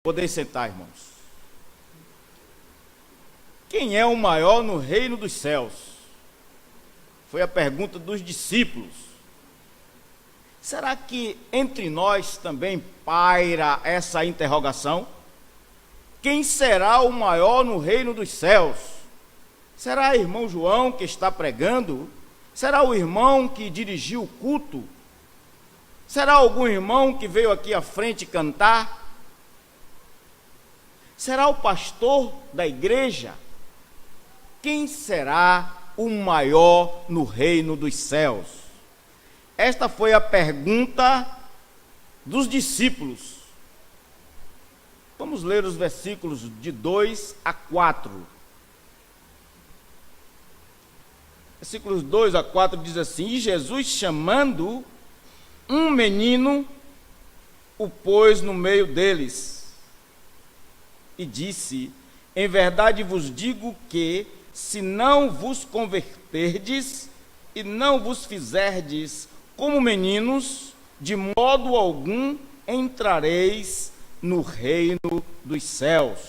Podem sentar, irmãos. Quem é o maior no reino dos céus? Foi a pergunta dos discípulos. Será que entre nós também paira essa interrogação? Quem será o maior no reino dos céus? Será o irmão João que está pregando? Será o irmão que dirigiu o culto? Será algum irmão que veio aqui à frente cantar? Será o pastor da igreja? Quem será o maior no reino dos céus? Esta foi a pergunta dos discípulos. Vamos ler os versículos de 2 a 4. Versículos 2 a 4 diz assim: E Jesus, chamando um menino, o pôs no meio deles, e disse: Em verdade vos digo que, se não vos converterdes e não vos fizerdes como meninos, de modo algum entrareis no reino dos céus.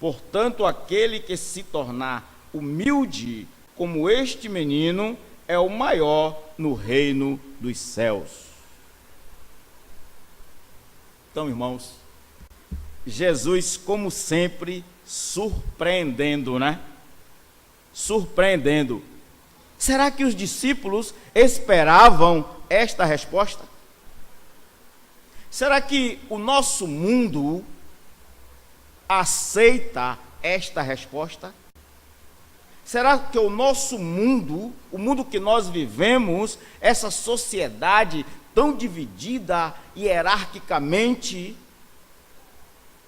Portanto, aquele que se tornar humilde como este menino é o maior no reino dos céus. Então, irmãos, Jesus, como sempre, surpreendendo, né? Surpreendendo. Será que os discípulos esperavam esta resposta? Será que o nosso mundo aceita esta resposta? Será que o nosso mundo, o mundo que nós vivemos, essa sociedade tão dividida hierarquicamente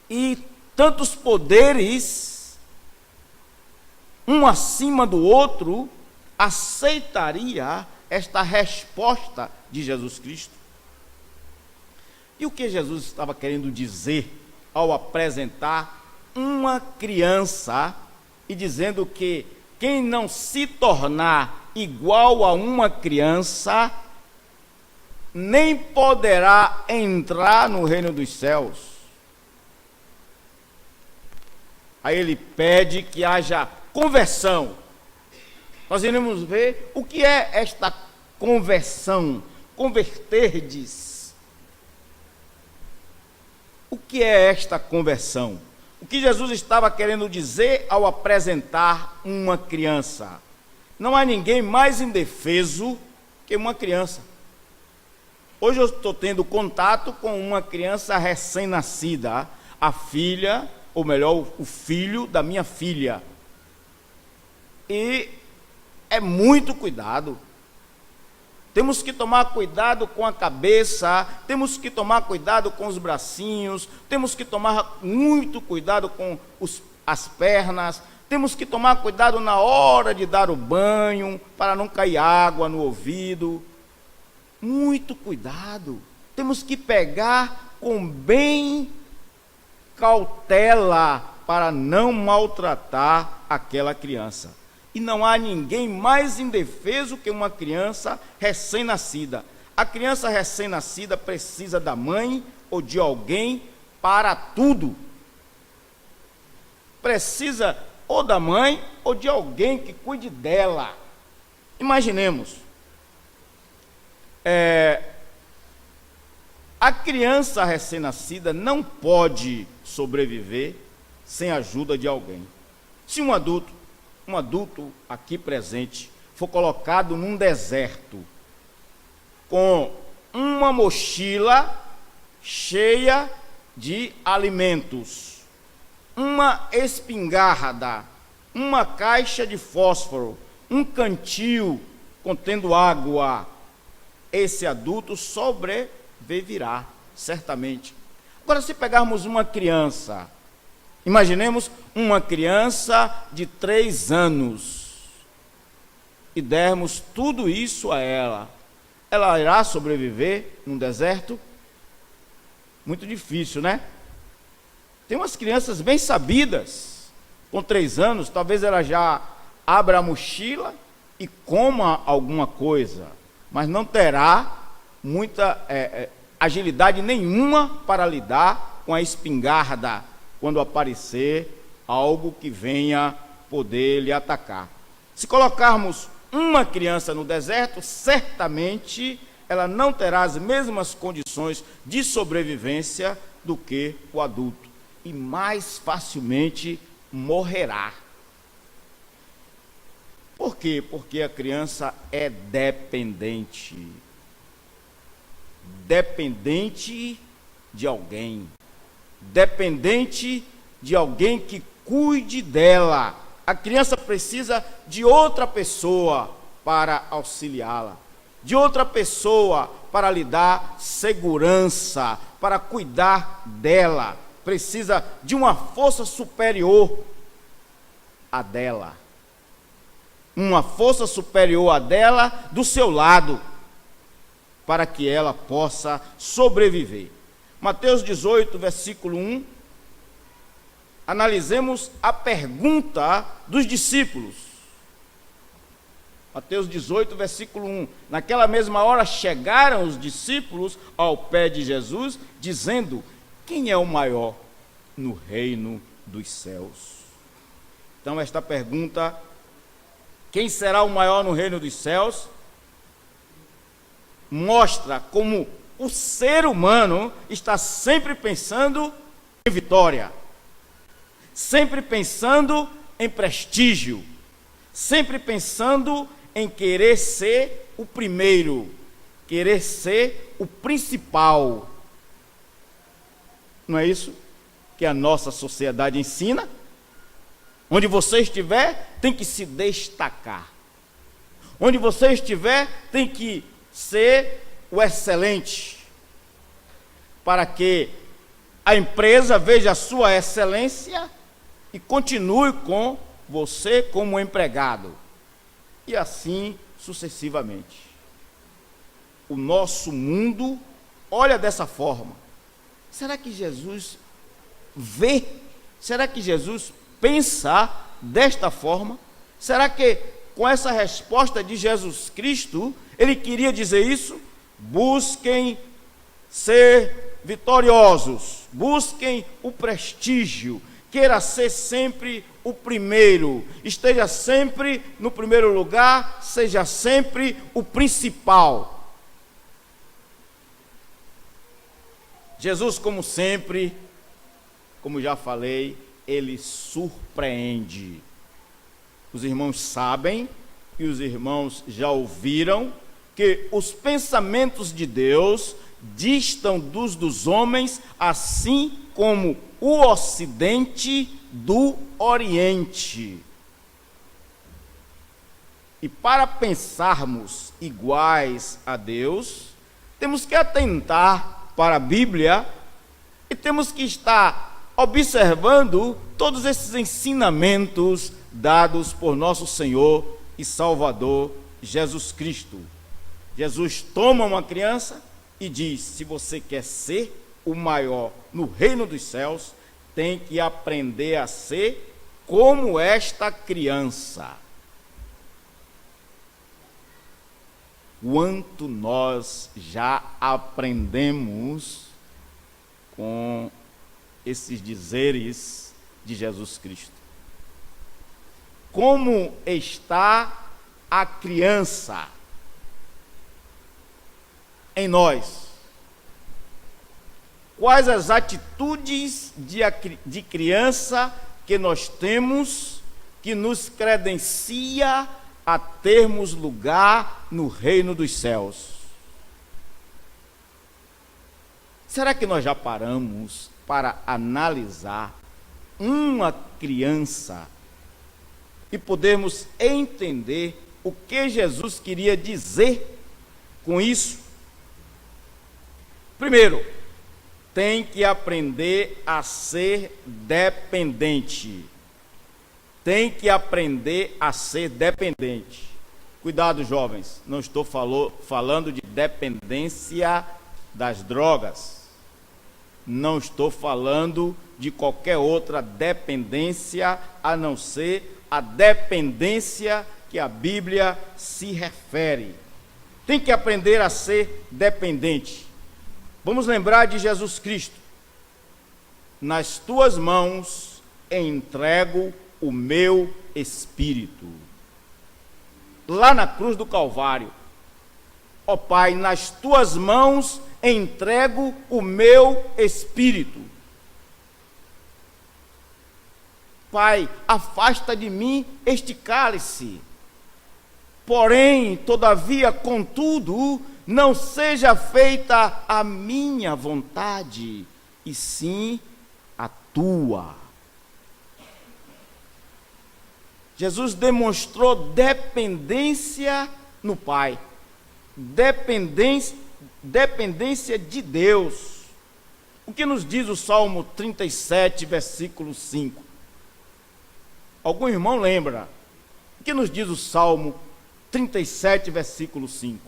e tantos poderes, um acima do outro, aceitaria esta resposta de Jesus Cristo? E o que Jesus estava querendo dizer ao apresentar uma criança e dizendo que quem não se tornar igual a uma criança nem poderá entrar no reino dos céus? Aí ele pede que haja conversão. Nós iremos ver o que é esta conversão, converterdes. O que é esta conversão? O que Jesus estava querendo dizer ao apresentar uma criança? Não há ninguém mais indefeso que uma criança. Hoje eu estou tendo contato com uma criança recém-nascida, a filha, ou melhor, o filho da minha filha. E é muito cuidado. Temos que tomar cuidado com a cabeça, temos que tomar cuidado com os bracinhos, temos que tomar muito cuidado com as pernas, temos que tomar cuidado na hora de dar o banho, para não cair água no ouvido. Muito cuidado. Temos que pegar com bem cautela para não maltratar aquela criança. E não há ninguém mais indefeso que uma criança recém-nascida. A criança recém-nascida precisa da mãe ou de alguém para tudo. Precisa ou da mãe ou de alguém que cuide dela. Imaginemos, a criança recém-nascida não pode sobreviver sem a ajuda de alguém. Se um adulto aqui presente for colocado num deserto com uma mochila cheia de alimentos, uma espingarda, uma caixa de fósforo, um cantil contendo água, esse adulto sobreviverá, certamente. Agora, se pegarmos uma criança, imaginemos uma criança de 3 anos e dermos tudo isso a ela, ela irá sobreviver num deserto? Muito difícil, né? Tem umas crianças bem sabidas, com 3 anos, talvez ela já abra a mochila e coma alguma coisa, mas não terá muita agilidade nenhuma para lidar com a espingarda quando aparecer algo que venha poder lhe atacar. Se colocarmos uma criança no deserto, certamente ela não terá as mesmas condições de sobrevivência do que o adulto, e mais facilmente morrerá. Por quê? Porque a criança é dependente. Dependente de alguém. Dependente de alguém que cuide dela. A criança precisa de outra pessoa para auxiliá-la, de outra pessoa para lhe dar segurança, para cuidar dela. Precisa de uma força superior à dela. Uma força superior à dela do seu lado, para que ela possa sobreviver. Mateus 18, versículo 1. Analisemos a pergunta dos discípulos. Mateus 18, versículo 1. Naquela mesma hora chegaram os discípulos ao pé de Jesus, dizendo: quem é o maior no reino dos céus? Então esta pergunta, quem será o maior no reino dos céus, mostra como o ser humano está sempre pensando em vitória, sempre pensando em prestígio, sempre pensando em querer ser o primeiro, querer ser o principal. Não é isso que a nossa sociedade ensina? Onde você estiver, tem que se destacar. Onde você estiver, tem que ser o excelente, para que a empresa veja a sua excelência e continue com você como empregado, e assim sucessivamente. O nosso mundo olha dessa forma. Será que Jesus vê? Será que Jesus pensa desta forma? Será que com essa resposta de Jesus Cristo, ele queria dizer isso? Busquem ser vitoriosos, busquem o prestígio, queira ser sempre o primeiro, esteja sempre no primeiro lugar, seja sempre o principal. Jesus, como sempre, como já falei, ele surpreende. Os irmãos sabem, e os irmãos já ouviram, que os pensamentos de Deus distam dos homens, assim como o Ocidente do Oriente. E para pensarmos iguais a Deus, temos que atentar para a Bíblia e temos que estar observando todos esses ensinamentos dados por nosso Senhor e Salvador Jesus Cristo. Jesus toma uma criança e diz: se você quer ser o maior no reino dos céus, tem que aprender a ser como esta criança. Quanto nós já aprendemos com esses dizeres de Jesus Cristo. Como está a criança em nós? Quais as atitudes de criança que nós temos que nos credencia a termos lugar no reino dos céus? Será que nós já paramos para analisar uma criança e podermos entender o que Jesus queria dizer com isso? Primeiro, tem que aprender a ser dependente. Tem que aprender a ser dependente. Cuidado, jovens, não estou falando de dependência das drogas. Não estou falando de qualquer outra dependência, a não ser a dependência que a Bíblia se refere. Tem que aprender a ser dependente. Vamos lembrar de Jesus Cristo. nas tuas mãos entrego o meu espírito. Lá na cruz do Calvário, ó Pai, nas tuas mãos entrego o meu espírito. Pai, afasta de mim este cálice. Porém, todavia, contudo, não seja feita a minha vontade, e sim a tua. Jesus demonstrou dependência no Pai, dependência de Deus. O que nos diz o Salmo 37, versículo 5? Algum irmão lembra? O que nos diz o Salmo 37, versículo 5?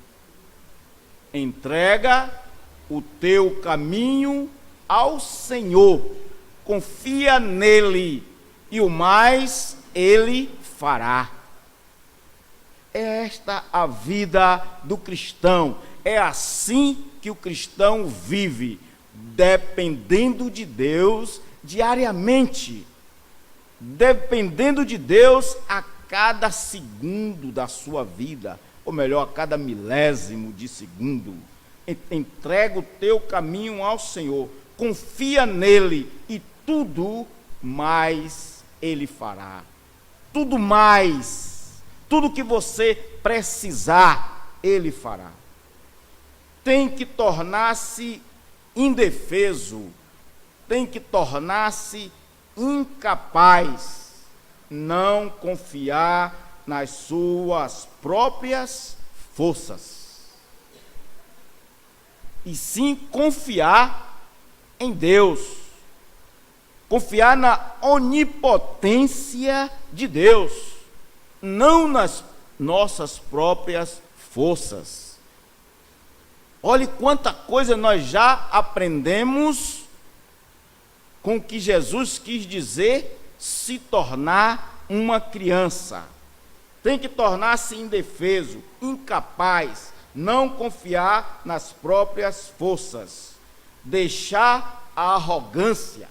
Entrega o teu caminho ao Senhor, confia nele, e o mais ele fará. É esta a vida do cristão. É assim que o cristão vive, dependendo de Deus diariamente, dependendo de Deus a cada segundo da sua vida, ou melhor, a cada milésimo de segundo. Entrega o teu caminho ao Senhor, confia nele, e tudo mais ele fará. Tudo mais, tudo que você precisar, ele fará. Tem que tornar-se indefeso, tem que tornar-se incapaz, não confiar nas suas próprias forças, e sim confiar em Deus, confiar na onipotência de Deus, não nas nossas próprias forças. Olhe quanta coisa nós já aprendemos com o que Jesus quis dizer se tornar uma criança. Tem que tornar-se indefeso, incapaz, não confiar nas próprias forças, deixar a arrogância,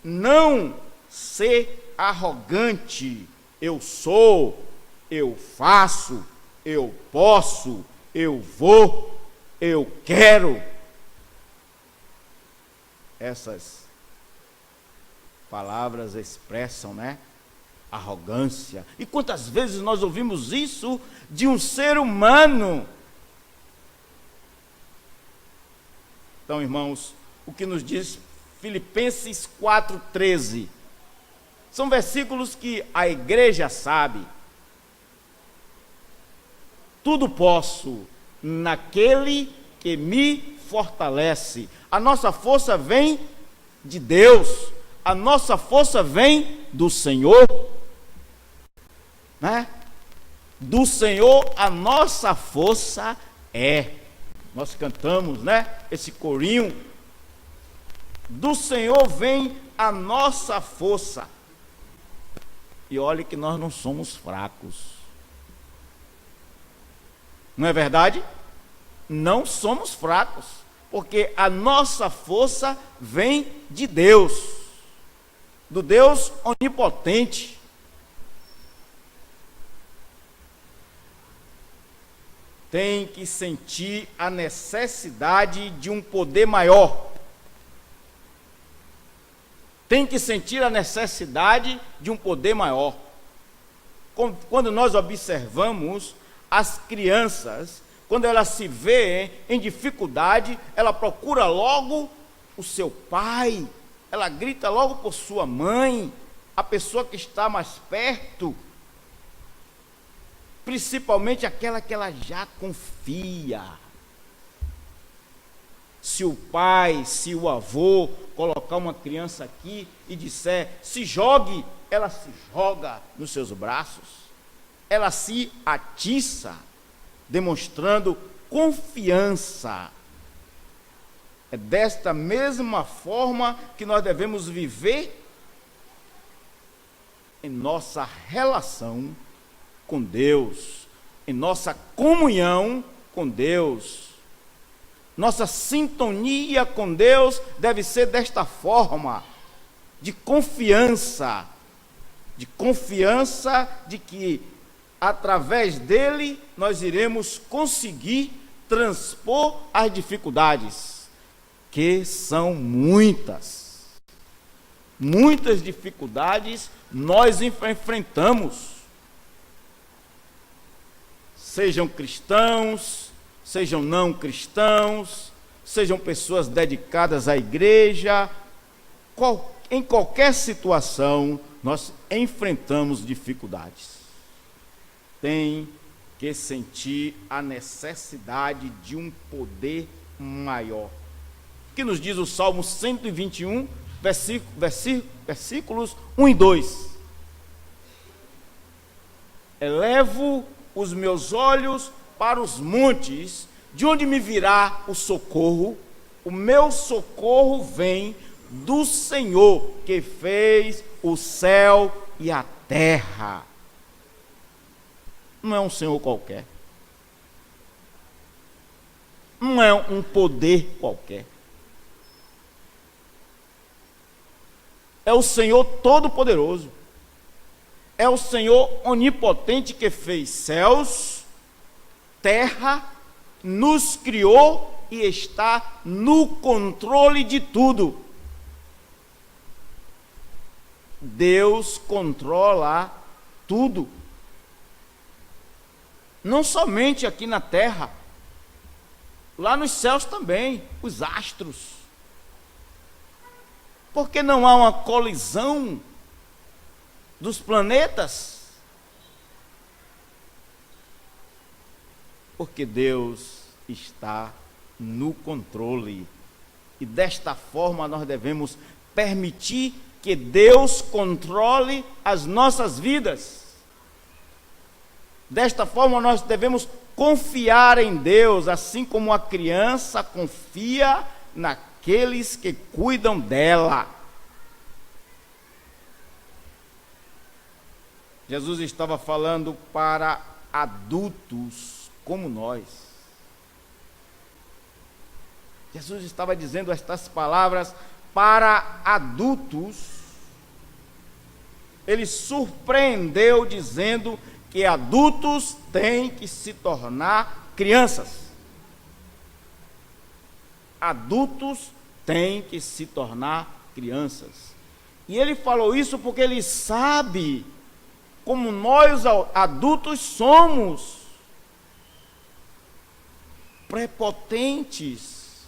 não ser arrogante. Eu sou, eu faço, eu posso, eu vou, eu quero. Essas palavras expressam, né, arrogância. E quantas vezes nós ouvimos isso de um ser humano? Então, irmãos, o que nos diz Filipenses 4,13, são versículos que a igreja sabe. Tudo posso naquele que me fortalece. A nossa força vem de Deus, a nossa força vem do Senhor, né? Do Senhor a nossa força é. Nós cantamos, né, esse corinho. Do Senhor vem a nossa força. E olhe que nós não somos fracos. Não é verdade? Não somos fracos, porque a nossa força vem de Deus, do Deus onipotente. Tem que sentir a necessidade de um poder maior. Tem que sentir a necessidade de um poder maior. Quando nós observamos as crianças, quando ela se vê em dificuldade, ela procura logo o seu pai, ela grita logo por sua mãe, a pessoa que está mais perto, principalmente aquela que ela já confia. Se o pai, se o avô colocar uma criança aqui e disser, se jogue, ela se joga nos seus braços, ela se atiça, demonstrando confiança. É desta mesma forma que nós devemos viver em nossa relação com Deus, em nossa comunhão com Deus. Nossa sintonia com Deus deve ser desta forma, de confiança de que através dele nós iremos conseguir transpor as dificuldades, que são muitas. Muitas dificuldades nós enfrentamos. Sejam cristãos, sejam não cristãos, sejam pessoas dedicadas à igreja, em qualquer situação nós enfrentamos dificuldades. Tem que sentir a necessidade de um poder maior. O que nos diz o Salmo 121, versículos 1 e 2. Elevo os meus olhos para os montes, de onde me virá o socorro? O meu socorro vem do Senhor, que fez o céu e a terra. Não é um Senhor qualquer. Não é um poder qualquer. É o Senhor Todo-Poderoso. É o Senhor Onipotente que fez céus, terra, nos criou e está no controle de tudo. Deus controla tudo. Não somente aqui na terra, lá nos céus também, os astros. Porque não há uma colisão dos planetas? Porque Deus está no controle. E desta forma nós devemos permitir que Deus controle as nossas vidas. Desta forma nós devemos confiar em Deus, assim como a criança confia naqueles que cuidam dela. Jesus estava falando para adultos como nós. Jesus estava dizendo estas palavras para adultos. Ele surpreendeu dizendo que adultos têm que se tornar crianças. Adultos têm que se tornar crianças. E ele falou isso porque ele sabe como nós adultos somos prepotentes,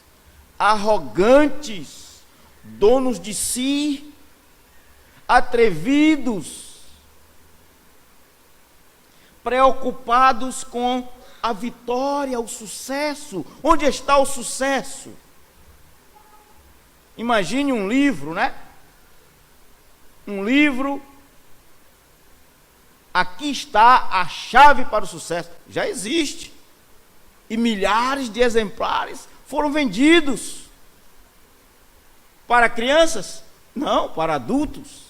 arrogantes, donos de si, atrevidos, preocupados com a vitória, o sucesso. Onde está o sucesso? Imagine um livro, né? Um livro. Aqui está a chave para o sucesso. Já existe. E milhares de exemplares foram vendidos. Para crianças? Não, para adultos.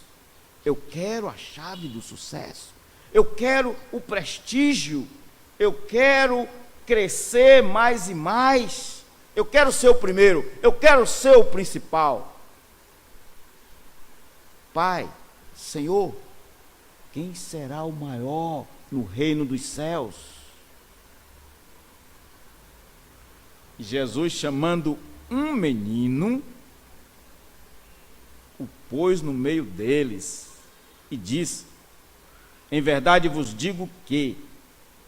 Eu quero a chave do sucesso. Eu quero o prestígio. Eu quero crescer mais e mais. Eu quero ser o primeiro. Eu quero ser o principal. Pai, Senhor, quem será o maior no reino dos céus? Jesus, chamando um menino, o pôs no meio deles e disse: em verdade vos digo que,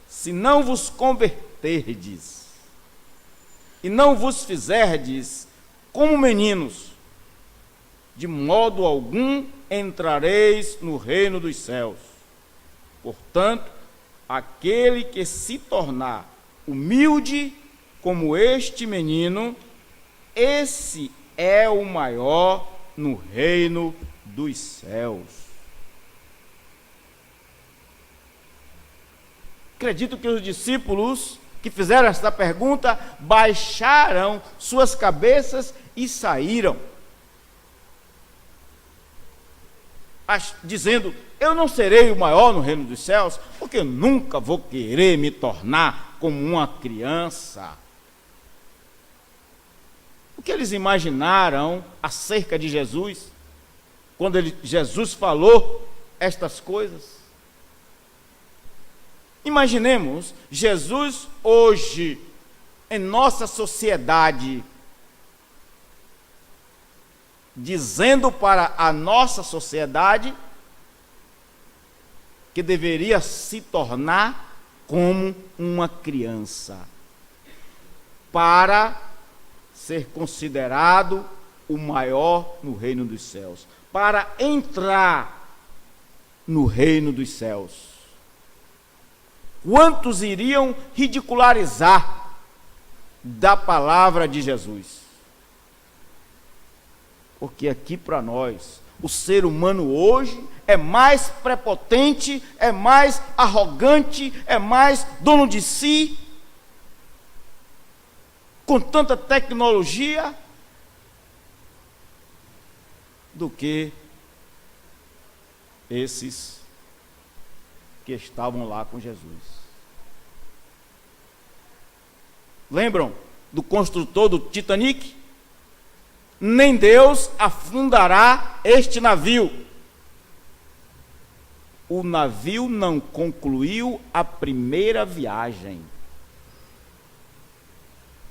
se não vos converterdes e não vos fizerdes como meninos, de modo algum entrareis no reino dos céus. Portanto, aquele que se tornar humilde como este menino, esse é o maior no reino dos céus. Acredito que os discípulos que fizeram esta pergunta baixaram suas cabeças e saíram, dizendo: eu não serei o maior no reino dos céus, porque eu nunca vou querer me tornar como uma criança. O que eles imaginaram acerca de Jesus, quando Jesus falou estas coisas? Imaginemos Jesus hoje, em nossa sociedade, dizendo para a nossa sociedade que deveria se tornar como uma criança, para ser considerado o maior no reino dos céus, para entrar no reino dos céus. Quantos iriam ridicularizar da palavra de Jesus? Porque aqui para nós, o ser humano hoje é mais prepotente, é mais arrogante, é mais dono de si, com tanta tecnologia, do que esses que estavam lá com Jesus. Lembram do construtor do Titanic? Nem Deus afundará este navio. O navio não concluiu a primeira viagem.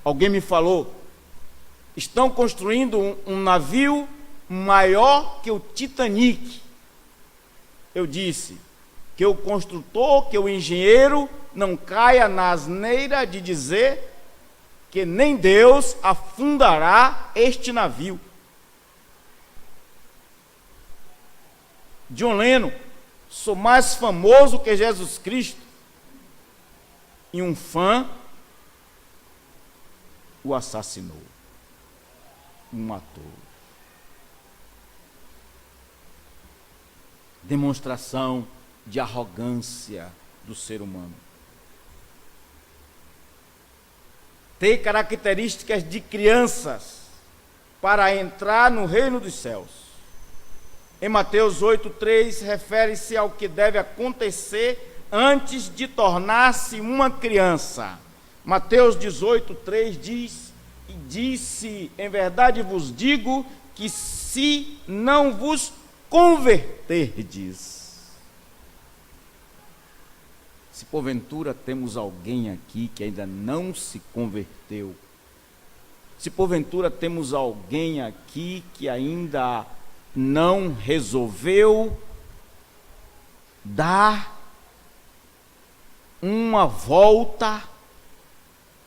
Alguém me falou, estão construindo um navio maior que o Titanic. Eu disse que o construtor, que o engenheiro não caia na asneira de dizer que nem Deus afundará este navio. John Lennon, sou mais famoso que Jesus Cristo. E um fã o assassinou. O matou. Demonstração de arrogância do ser humano. Ter características de crianças para entrar no reino dos céus. Em Mateus 8,3, refere-se ao que deve acontecer antes de tornar-se uma criança. Mateus 18,3 diz, e disse, em verdade vos digo, que se não vos converterdes. Se porventura temos alguém aqui que ainda não se converteu, se porventura temos alguém aqui que ainda não resolveu dar uma volta,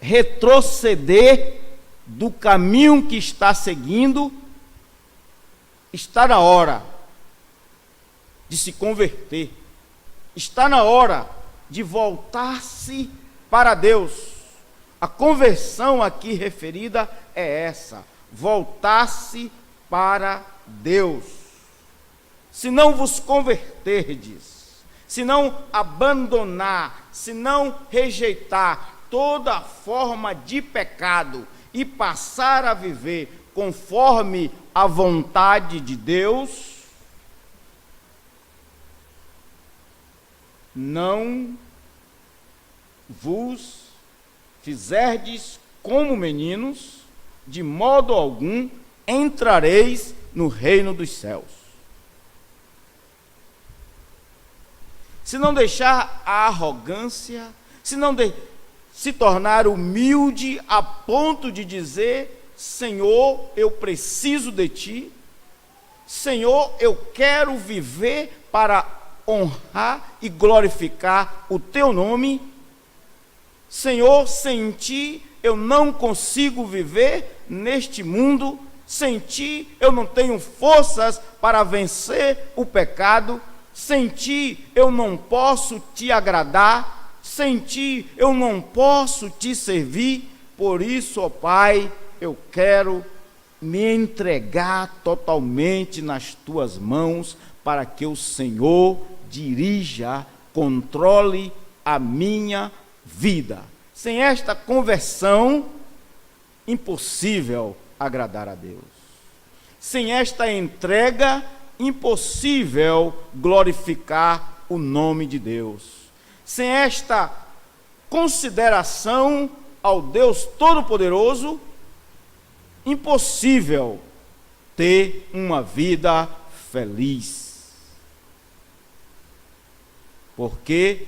retroceder do caminho que está seguindo, está na hora de se converter, está na hora de voltar-se para Deus. A conversão aqui referida é essa, voltar-se para Deus. Se não vos converterdes, se não abandonar, se não rejeitar toda forma de pecado e passar a viver conforme a vontade de Deus, não vos fizerdes como meninos, de modo algum entrareis no reino dos céus. Se não deixar a arrogância, se não se tornar humilde a ponto de dizer: Senhor, eu preciso de Ti, Senhor, eu quero viver para honrar e glorificar o Teu nome, Senhor, sem Ti eu não consigo viver neste mundo, sem Ti eu não tenho forças para vencer o pecado, sem Ti eu não posso Te agradar, sem Ti eu não posso Te servir. Por isso, ó Pai, eu quero me entregar totalmente nas Tuas mãos, para que o Senhor dirija, controle a minha vida. Sem esta conversão, impossível agradar a Deus. Sem esta entrega, impossível glorificar o nome de Deus. Sem esta consideração ao Deus Todo-Poderoso, impossível ter uma vida feliz. Porque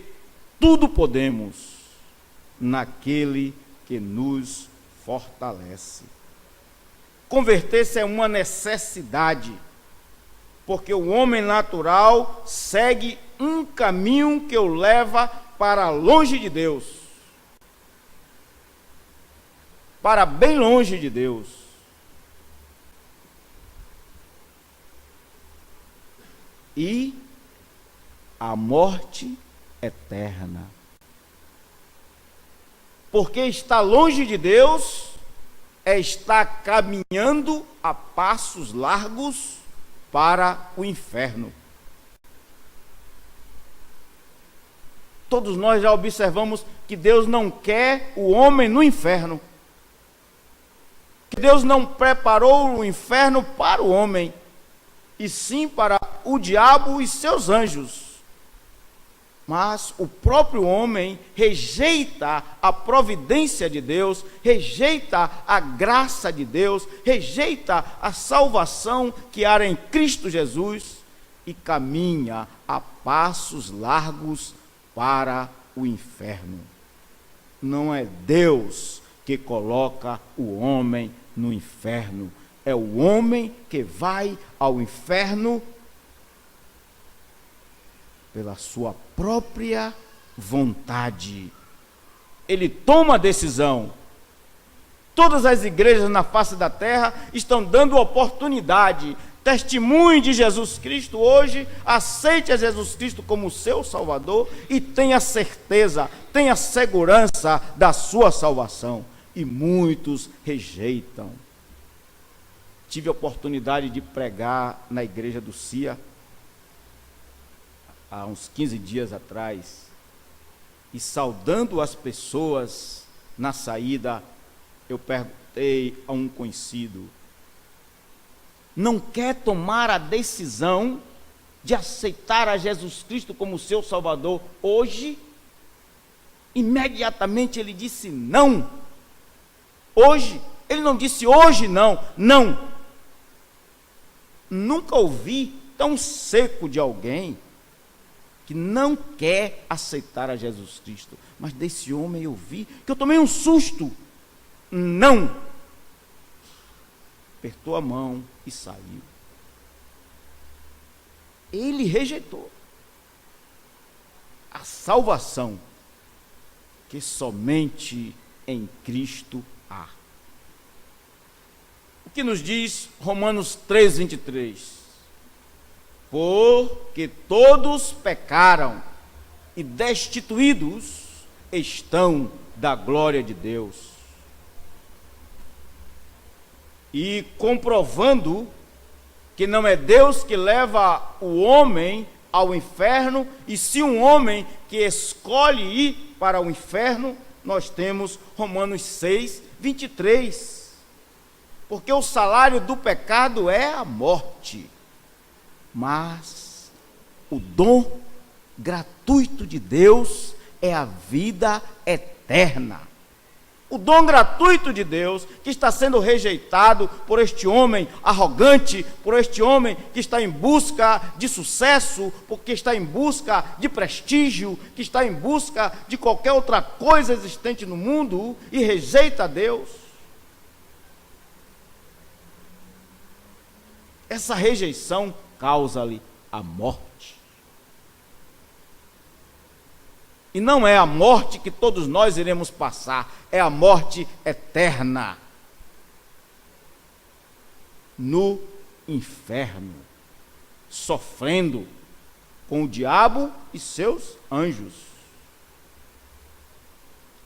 tudo podemos naquele que nos fortalece. Converter-se é uma necessidade, porque o homem natural segue um caminho que o leva para longe de Deus, para bem longe de Deus. E a morte eterna. Porque estar longe de Deus é estar caminhando a passos largos para o inferno. Todos nós já observamos que Deus não quer o homem no inferno. Que Deus não preparou o inferno para o homem, e sim para o diabo e seus anjos. Mas o próprio homem rejeita a providência de Deus, rejeita a graça de Deus, rejeita a salvação que há em Cristo Jesus e caminha a passos largos para o inferno. Não é Deus que coloca o homem no inferno, é o homem que vai ao inferno pela sua própria vontade. Ele toma a decisão. Todas as igrejas na face da terra estão dando oportunidade. Testemunhe de Jesus Cristo hoje, aceite a Jesus Cristo como seu Salvador e tenha certeza, tenha segurança da sua salvação. E muitos rejeitam. Tive a oportunidade de pregar na igreja do CIA há uns 15 dias atrás, e saudando as pessoas na saída, eu perguntei a um conhecido: não quer tomar a decisão de aceitar a Jesus Cristo como seu Salvador hoje? Imediatamente ele disse não. Hoje, ele não disse hoje não, não. Nunca ouvi tão seco de alguém que não quer aceitar a Jesus Cristo. Mas desse homem eu vi que eu tomei um susto. Não. Apertou a mão e saiu. Ele rejeitou a salvação que somente em Cristo há. O que nos diz Romanos 3:23? Porque todos pecaram e destituídos estão da glória de Deus. E comprovando que não é Deus que leva o homem ao inferno, e sim um homem que escolhe ir para o inferno, nós temos Romanos 6:23. Porque o salário do pecado é a morte, mas o dom gratuito de Deus é a vida eterna. O dom gratuito de Deus, que está sendo rejeitado por este homem arrogante, por este homem que está em busca de sucesso, porque está em busca de prestígio, que está em busca de qualquer outra coisa existente no mundo e rejeita a Deus. Essa rejeição causa-lhe a morte. E não é a morte que todos nós iremos passar, é a morte eterna no inferno, sofrendo com o diabo e seus anjos.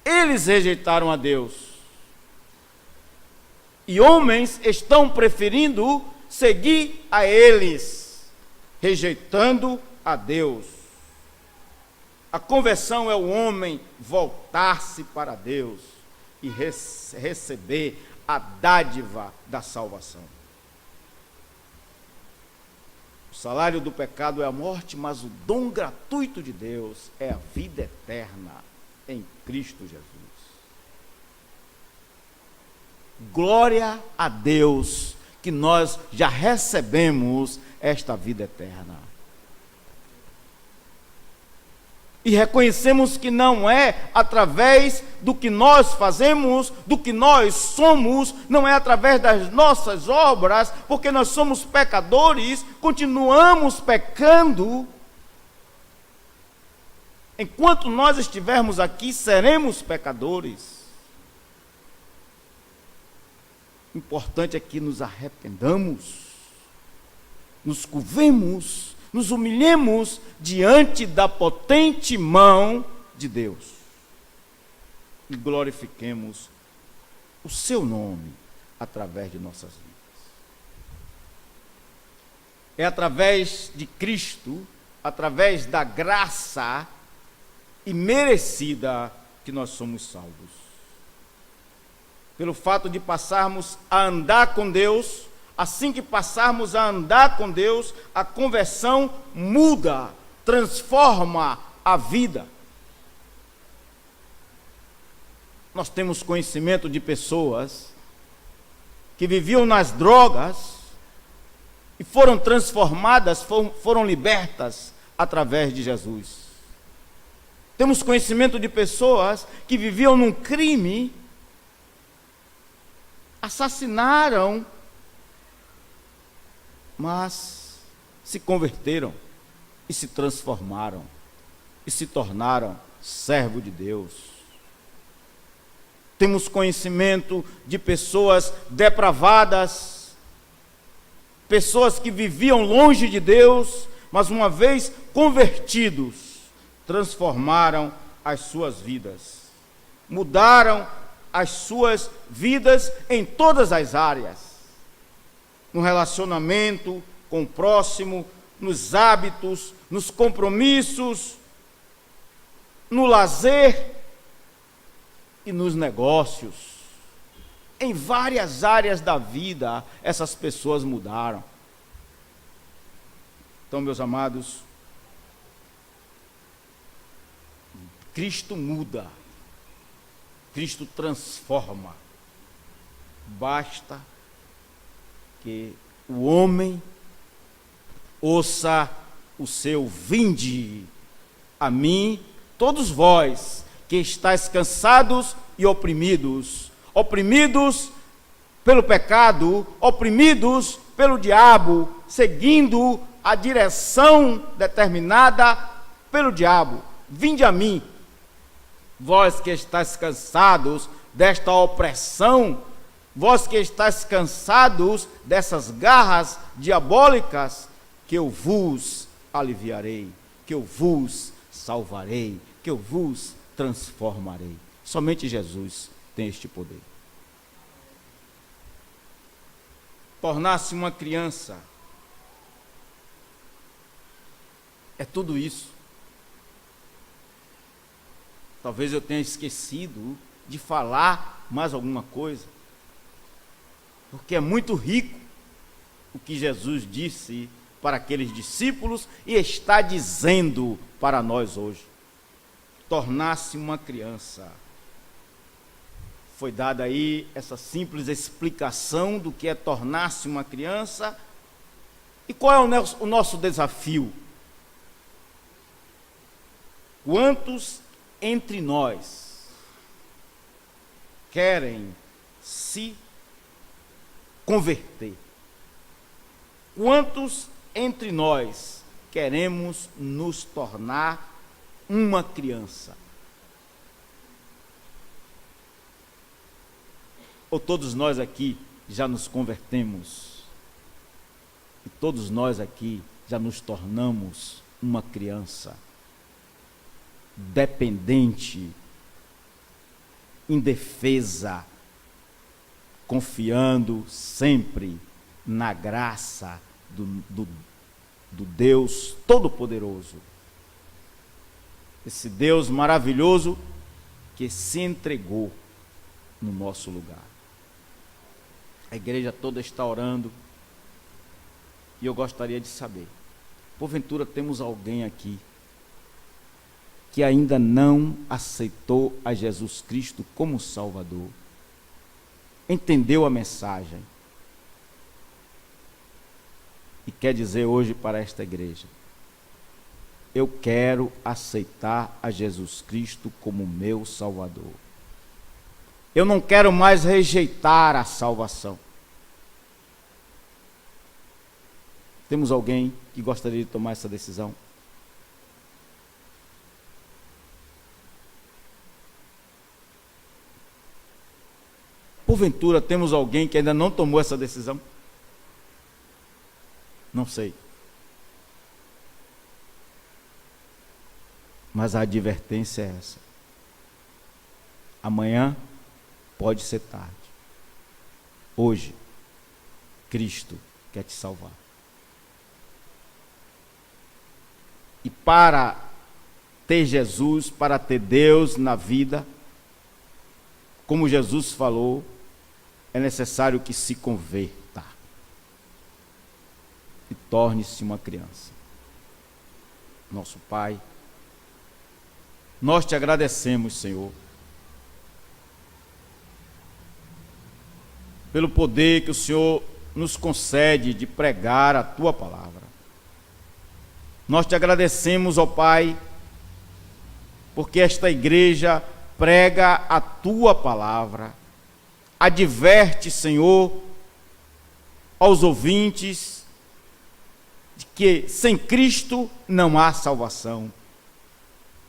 Eles rejeitaram a Deus. E homens estão preferindo seguir a eles, rejeitando a Deus. A conversão é o homem voltar-se para Deus e receber a dádiva da salvação. O salário do pecado é a morte, mas o dom gratuito de Deus é a vida eterna em Cristo Jesus. glória a Deus, que nós já recebemos esta vida eterna. E reconhecemos que não é através do que nós fazemos, do que nós somos, não é através das nossas obras, porque nós somos pecadores, continuamos pecando. Enquanto nós estivermos aqui, seremos pecadores. O importante é que nos arrependamos, nos curvemos, nos humilhemos diante da potente mão de Deus e glorifiquemos o seu nome através de nossas vidas. É através de Cristo, através da graça imerecida, que nós somos salvos. Pelo fato de passarmos a andar com Deus, assim que passarmos a andar com Deus, a conversão muda, transforma a vida. Nós temos conhecimento de pessoas que viviam nas drogas e foram transformadas, foram libertas através de Jesus. Temos conhecimento de pessoas que viviam num crime, assassinaram, mas se converteram e se transformaram e se tornaram servo de Deus. Temos conhecimento de pessoas depravadas, pessoas que viviam longe de Deus, mas uma vez convertidos, transformaram as suas vidas, mudaram as suas vidas em todas as áreas. No relacionamento com o próximo, nos hábitos, nos compromissos, no lazer e nos negócios. Em várias áreas da vida, essas pessoas mudaram. Então, meus amados, Cristo muda, Cristo transforma. Basta que o homem ouça o seu vinde a mim, todos vós que estáis cansados e oprimidos, oprimidos pelo pecado, oprimidos pelo diabo, seguindo a direção determinada pelo diabo. Vinde a mim, vós que estáis cansados desta opressão, vós que estáis cansados dessas garras diabólicas, que eu vos aliviarei, que eu vos salvarei, que eu vos transformarei. Somente Jesus tem este poder. Tornar-se uma criança é tudo isso. Talvez eu tenha esquecido de falar mais alguma coisa, porque é muito rico o que Jesus disse para aqueles discípulos e está dizendo para nós hoje. Tornar-se uma criança. Foi dada aí essa simples explicação do que é tornar-se uma criança. E qual é o nosso desafio? Quantos entre nós querem se converter? Quantos entre nós queremos nos tornar uma criança? Ou todos nós aqui já nos convertemos? E todos nós aqui já nos tornamos uma criança dependente, indefesa, confiando sempre na graça do Deus Todo-Poderoso. Esse Deus maravilhoso que se entregou no nosso lugar. A igreja toda está orando e eu gostaria de saber, porventura temos alguém aqui que ainda não aceitou a Jesus Cristo como Salvador? entendeu a mensagem e quer dizer hoje para esta igreja: eu quero aceitar a Jesus Cristo como meu Salvador. Eu não quero mais rejeitar a salvação. Temos alguém que gostaria de tomar essa decisão? Porventura, temos alguém que ainda não tomou essa decisão? Não sei. Mas a advertência é essa: amanhã pode ser tarde. Hoje, Cristo quer te salvar. E para ter Jesus, para ter Deus na vida, como Jesus falou, é necessário que se converta e torne-se uma criança. Nosso Pai, nós te agradecemos, Senhor, pelo poder que o Senhor nos concede de pregar a Tua palavra. Nós te agradecemos, ó Pai, porque esta igreja prega a Tua palavra, adverte, Senhor, aos ouvintes de que sem Cristo não há salvação.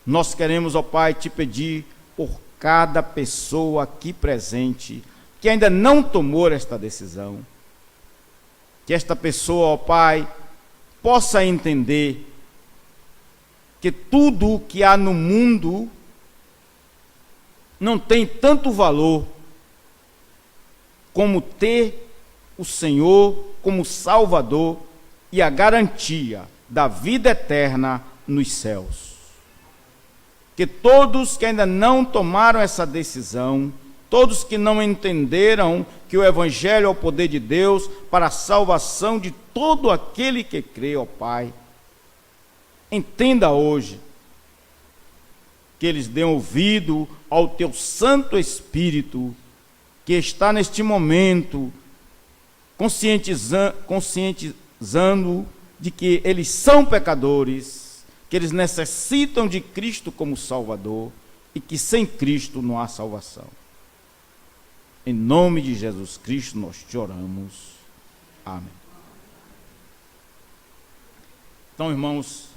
Nós queremos, ó Pai, te pedir por cada pessoa aqui presente que ainda não tomou esta decisão, que esta pessoa, ó Pai, possa entender que tudo o que há no mundo não tem tanto valor como ter o Senhor como Salvador e a garantia da vida eterna nos céus. Que todos que ainda não tomaram essa decisão, todos que não entenderam que o Evangelho é o poder de Deus para a salvação de todo aquele que crê, ó Pai, entenda hoje que eles dêem ouvido ao Teu Santo Espírito, que está neste momento conscientizando de que eles são pecadores, que eles necessitam de Cristo como Salvador e que sem Cristo não há salvação. Em nome de Jesus Cristo nós te oramos. Amém. Então, irmãos,